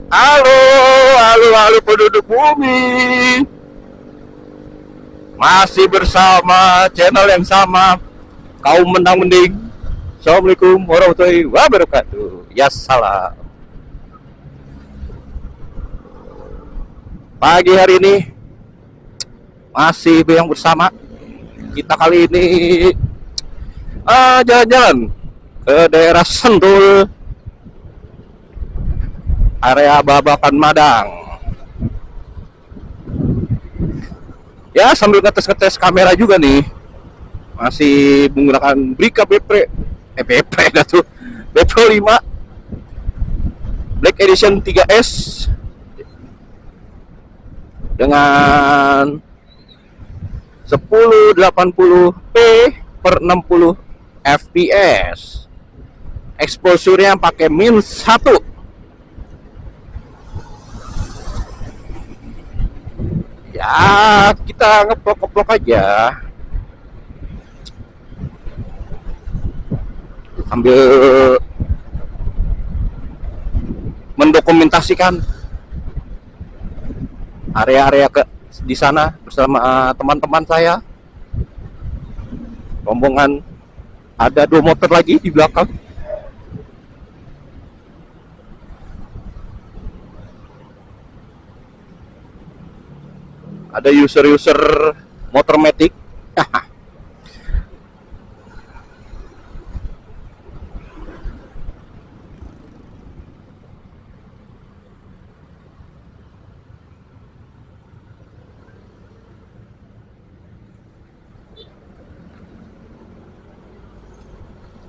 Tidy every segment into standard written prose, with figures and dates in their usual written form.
Halo, halo penduduk bumi. Masih bersama channel yang sama, kaum menang mending. Assalamualaikum warahmatullahi wabarakatuh. Ya salam. Pagi hari ini masih yang bersama kita kali ini jalan-jalan ke daerah Sentul, area Babakan Madang. Ya sambil ngetes kamera juga nih, masih menggunakan Brica BP dah tuh, BP 5 Black Edition 3S dengan 1080p per 60 fps. Exposure-nya pakai -1. Ya kita ngeplok aja sambil mendokumentasikan area-area di sana bersama teman-teman saya. Rombongan ada 2 motor lagi di belakang. Ada user motor metik.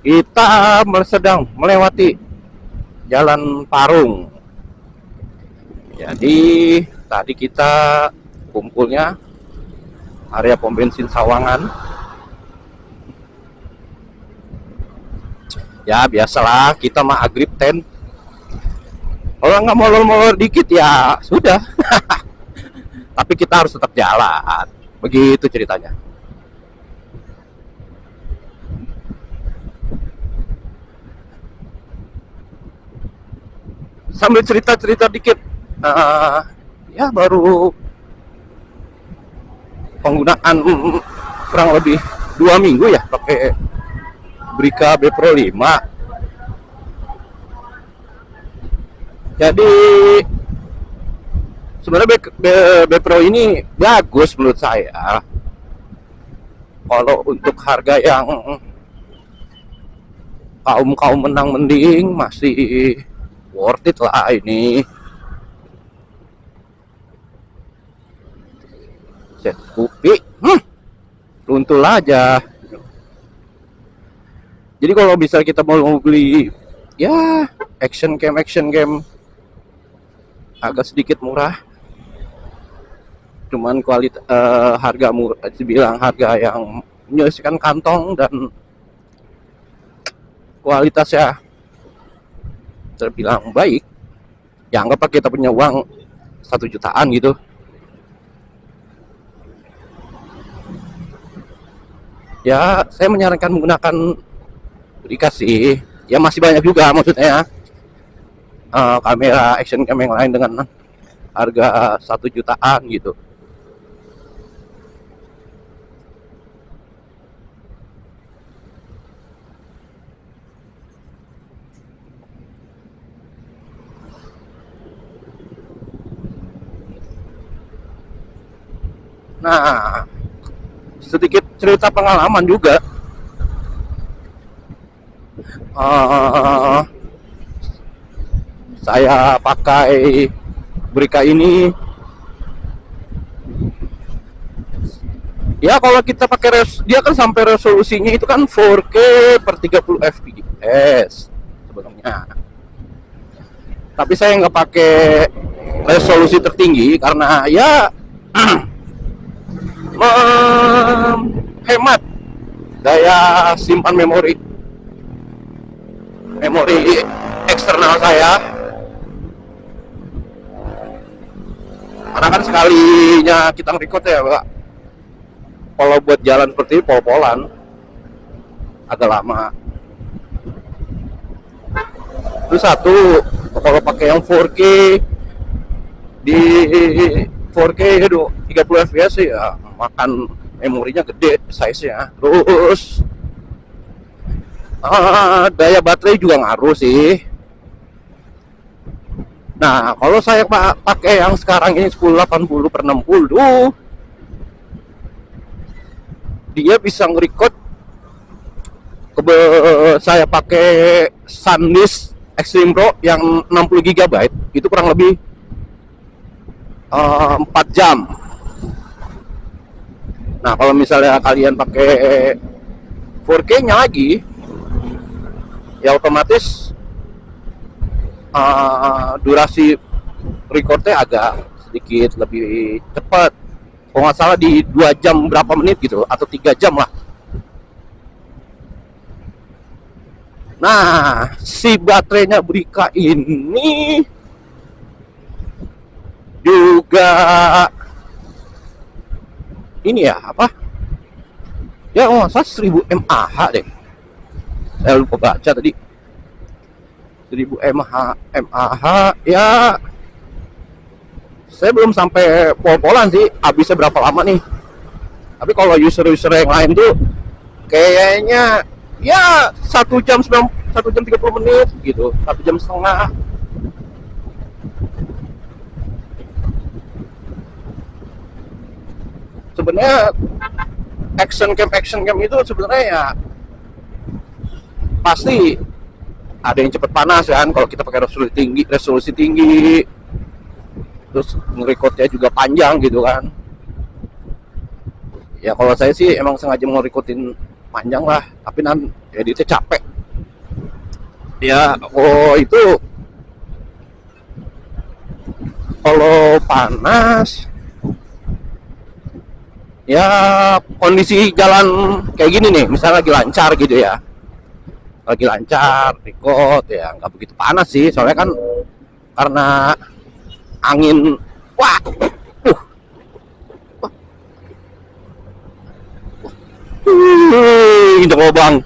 Kita sedang melewati Jalan Parung. Jadi tadi kita kumpulnya area pom bensin Sawangan. Ya biasalah, kita mah agrip 10. Kalau nggak molor-molor dikit ya sudah. Tapi kita harus tetap jalan. Begitu ceritanya. Sambil cerita-cerita dikit, ya baru penggunaan kurang lebih 2 minggu ya pakai Brica B Pro 5. Jadi sebenarnya B Pro ini bagus menurut saya. Kalau untuk harga yang kaum menang mending masih worth it lah ini. Set kopi, runtul aja. Jadi kalau bisa kita mau beli ya action game agak sedikit murah, cuman kualitas harga murah, dibilang harga yang menyelesaikan kantong dan kualitasnya terbilang baik. Ya anggaplah kita punya uang 1 jutaan gitu. Ya saya menyarankan menggunakan Brica sih. Ya masih banyak juga maksudnya kamera action cam yang lain dengan harga 1 jutaan gitu. Nah, sedikit cerita pengalaman juga. Saya pakai Brica ini. Ya kalau kita pakai dia kan sampai resolusinya itu kan 4K per 30 fps sebelumnya. Tapi saya nggak pakai resolusi tertinggi karena ya menghemat daya simpan memori eksternal saya. Karena kan sekalinya kita nge-record ya Pak, kalau buat jalan seperti pol-polan agak lama. Terus satu, kalau pakai yang 4K di 4K itu 30 fps ya makan memorinya gede size-nya. Terus daya baterai juga ngaruh sih. Nah, kalau saya pakai yang sekarang ini 1080 per 60, dia bisa nge-record saya pakai SanDisk Extreme Pro yang 60 GB itu kurang lebih 4 jam. Nah, kalau misalnya kalian pakai 4K-nya lagi, ya otomatis durasi recordnya agak sedikit lebih cepat. Kalau nggak salah di 2 jam berapa menit gitu, atau 3 jam lah. Nah, si baterainya Brika ini juga ini ya, apa? Ya, masa 1000 mAh deh. Saya lupa baca tadi. 1000 mAh ya. Saya belum sampai pol-polan sih, habisnya berapa lama nih. Tapi kalau user-user yang lain tuh kayaknya ya 1 jam 30 menit gitu, 1,5 jam. Sebenarnya action cam itu sebenarnya ya pasti ada yang cepet panas kan kalau kita pakai resolusi tinggi, terus nge-recordnya juga panjang gitu kan. Ya kalau saya sih emang sengaja mau recordin panjang lah, tapi editnya capek ya. Itu kalau panas ya, kondisi jalan kayak gini nih, misalnya lagi lancar gitu ya, lagi lancar record ya nggak begitu panas sih, soalnya kan karena angin. Wah, ini lubang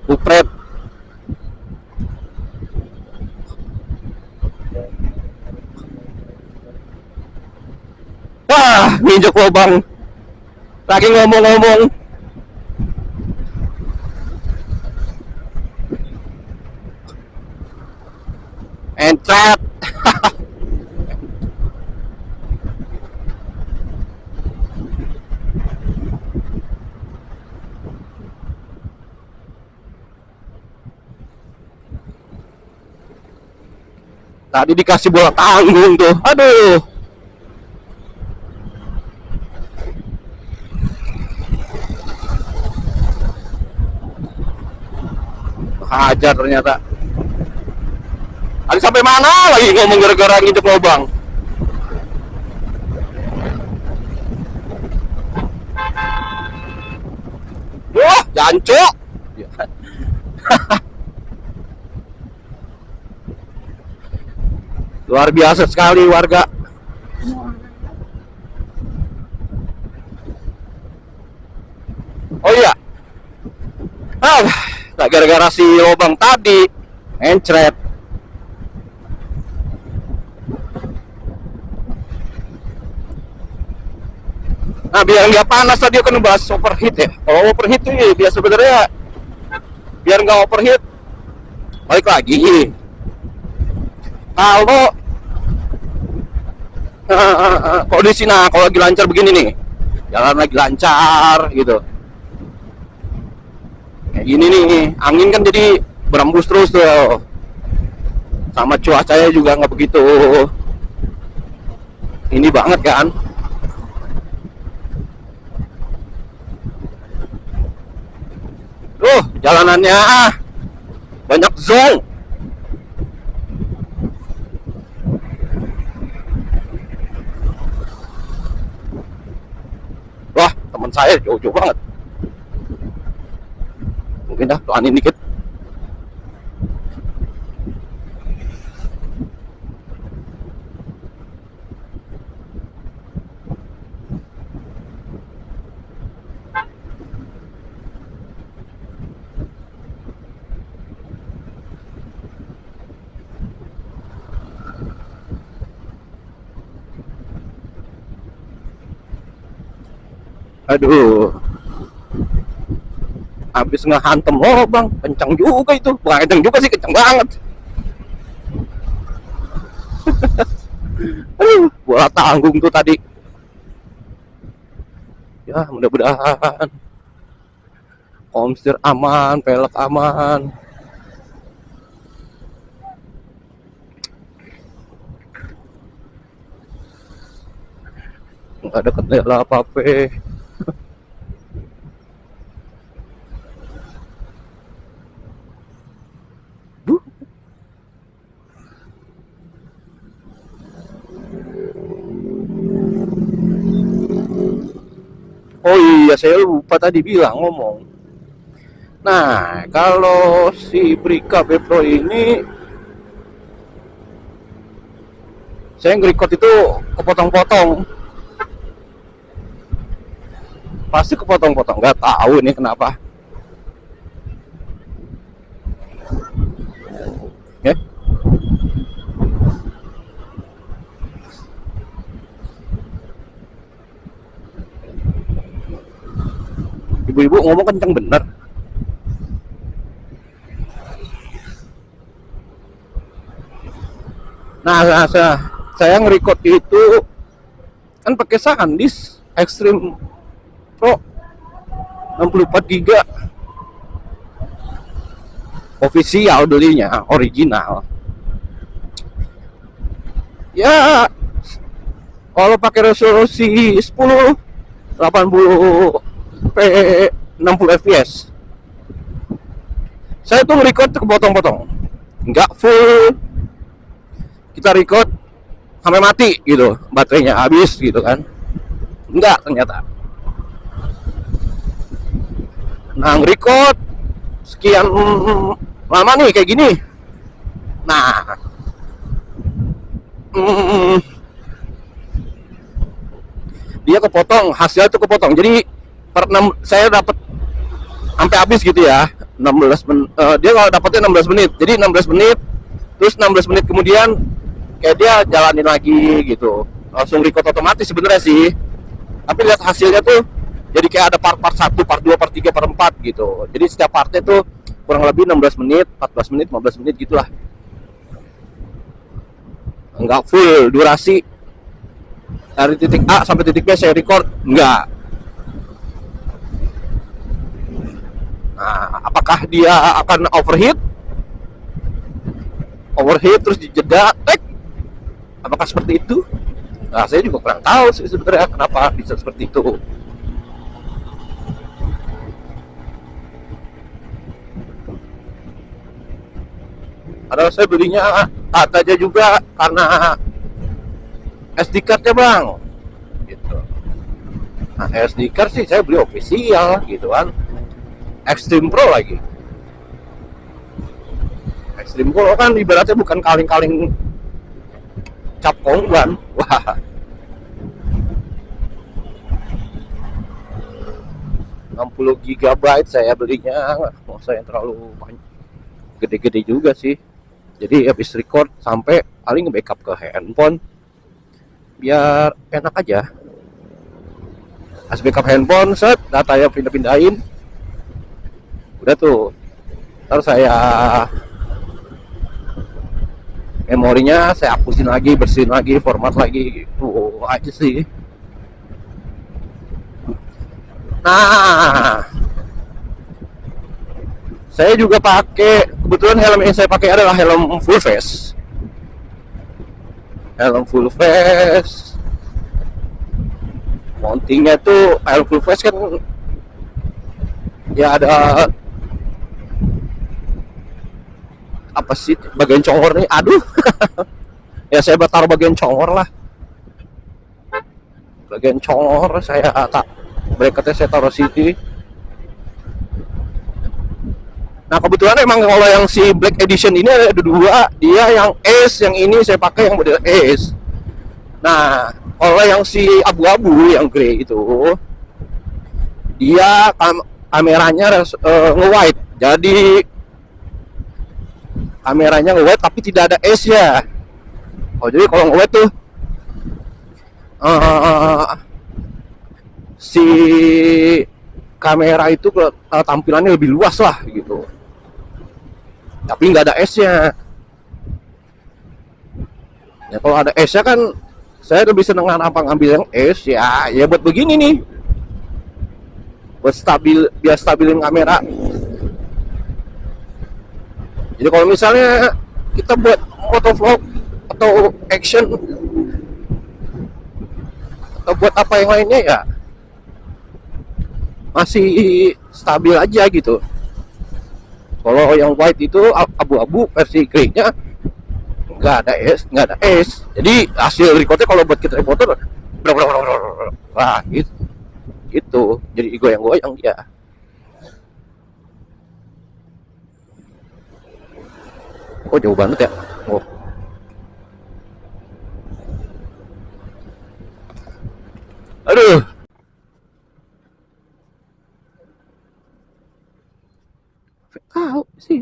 upret. Wah, nginjek lubang lagi ngomong-ngomong. Encret. Tadi dikasih bola tanggung tuh, aduh. Hajar ternyata. Tadi sampai mana lagi ngomong gara-gara nginjek lubang. Wah, jancuk. Luar biasa sekali warga. Oh iya. Nah, gara-gara si lubang tadi encret. Nah, biar nggak panas tadi kan bahas overheat ya. Kalau overheat tuh ya, biasa sebenarnya biar nggak overheat, balik lagi. Kalau kondisi, nah kalau lagi lancar begini nih, jalan lagi lancar gitu, kayak gini nih, angin kan jadi berembus terus tuh, sama cuacanya juga nggak begitu ini banget kan. Jalanannya banyak zong. Wah, teman saya jauh-jauh banget. Mungkin dah tuanin dikit. Aduh, habis ngehantem lobang, kencang juga itu. Bukan kencang juga sih, kencang banget. Aduh, bola tanggung tuh tadi. Ya, mudah-mudahan komstir aman, pelek aman. Nggak ada kendala apa-apa. Oh iya, saya lupa tadi bilang ngomong. Nah, kalau si Brika Bepro ini, saya nge-record itu kepotong-potong. Pasti kepotong-potong, nggak tahu ini kenapa. Ya. Ibu-ibu ngomong kenceng bener. Nah, saya nge-record itu kan pakai SanDisk Extreme Pro 64 GB official, belinya original. Ya, kalau pakai resolusi 10 80p 60 fps, saya tuh record kepotong-potong, nggak full. Kita record sampai mati gitu, baterainya habis gitu kan. Enggak ternyata. Nah, record sekian lama nih kayak gini. Nah, dia kepotong, hasilnya tuh kepotong. Jadi saya dapat sampai habis gitu ya. 16 menit, dia kalau dapatnya 16 menit. Jadi 16 menit, terus 16 menit kemudian kayak dia jalanin lagi gitu. Langsung record otomatis sebenarnya sih. Tapi lihat hasilnya tuh jadi kayak ada part 1, part 2, part 3, part 4 gitu. Jadi setiap partnya tuh kurang lebih 16 menit, 14 menit, 15 menit gitulah. Enggak full durasi dari titik A sampai titik B saya record, enggak. Nah, apakah dia akan overheat terus dijeda, apakah seperti itu? Nah, saya juga kurang tahu sih sebenarnya kenapa bisa seperti itu. Padahal saya belinya katanya juga karena SD card-nya bang, gitu. Nah, SD card sih saya beli official gitu kan, Extreme Pro lagi. Extreme Pro kan ibaratnya bukan kaleng-kaleng cap kongguan. Wah, 60 GB saya belinya, mau saya terlalu gede-gede juga sih. Jadi habis record sampai paling nge-backup ke handphone biar enak aja. Habis backup handphone, set datanya pindah-pindahin, udah tuh. Terus saya memorinya saya hapusin lagi, bersihin lagi, format lagi, gitu aja sih. Nah, saya juga pakai, kebetulan helm yang saya pakai adalah helm full face. Helm full face. Mountingnya tuh helm full face kan ya ada apa sih bagian congor nih, aduh. Ya saya taruh bagian congor lah, bagian congor saya tak bracketnya saya taruh sini. Nah kebetulan emang kalau yang si Black Edition ini ada dua, dia yang Ace, yang ini saya pakai yang model Ace. Nah kalau yang si abu-abu yang grey itu, dia kameranya nge-wide, jadi kameranya nge-wide tapi tidak ada Ace ya. Oh jadi kalau nge-wide tuh si kamera itu tampilannya lebih luas lah gitu. Tapi nggak ada S-nya. Ya kalau ada S-nya kan saya lebih seneng apa ngambil yang S ya, ya buat begini nih. Buat biar stabilin kamera. Jadi kalau misalnya kita buat motovlog atau action atau buat apa yang lainnya ya masih stabil aja gitu. Kalau yang white itu abu-abu versi grey-nya nggak ada es. Jadi hasil recordnya kalau buat kita foto, wah gitu, gitu. Jadi goyang-goyang dia. Oh jauh banget ya. Oh, aduh. Tahu sih.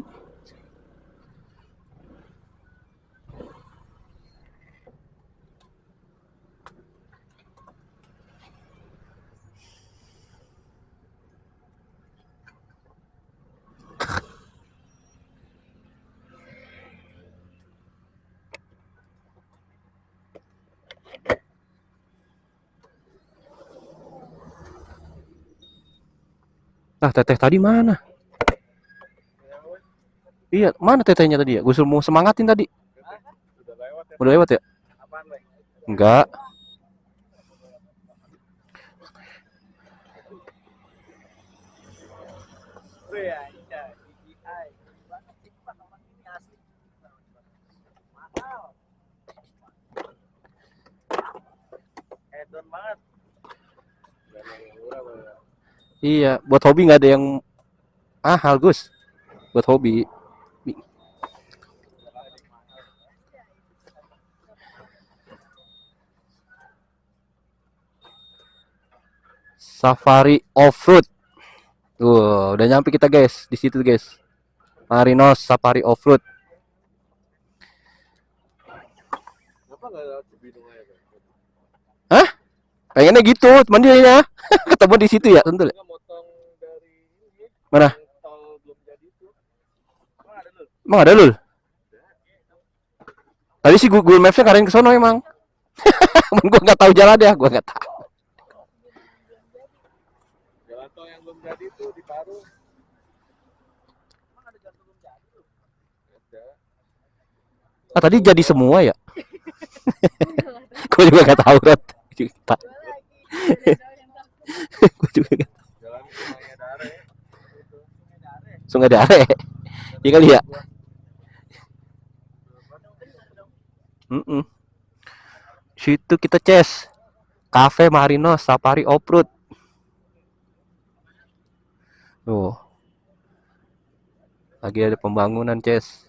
Nah, teteh tadi mana? Iya, mana tetehnya tadi ya? Gue suruh mau semangatin tadi. Udah lewat ya? Enggak. Iya, buat hobi nggak ada yang mahal, Gus. Buat hobi. Safari Off-road. Udah nyampe kita, guys. Di situ, guys. Marinos Safari Off-road. Hah? Pengennya gitu, cuman dia ya. Ketemu di situ ya, tentu. Mana? Emang ada lul? Tadi sih Google Maps-nya ngarahin ke sono emang. Gue nggak tahu jalan ya, gue nggak tahu. Jalan tol yang belum jadi tuh di Parung. Ah, tadi jadi semua ya? Gue juga nggak tahu, Rod. Gue juga nggak tahu. Sungai Dare. Iya kali ya. Situ kita ces. Cafe Marino Safari Off-road. Tuh. Lagi ada pembangunan, ces.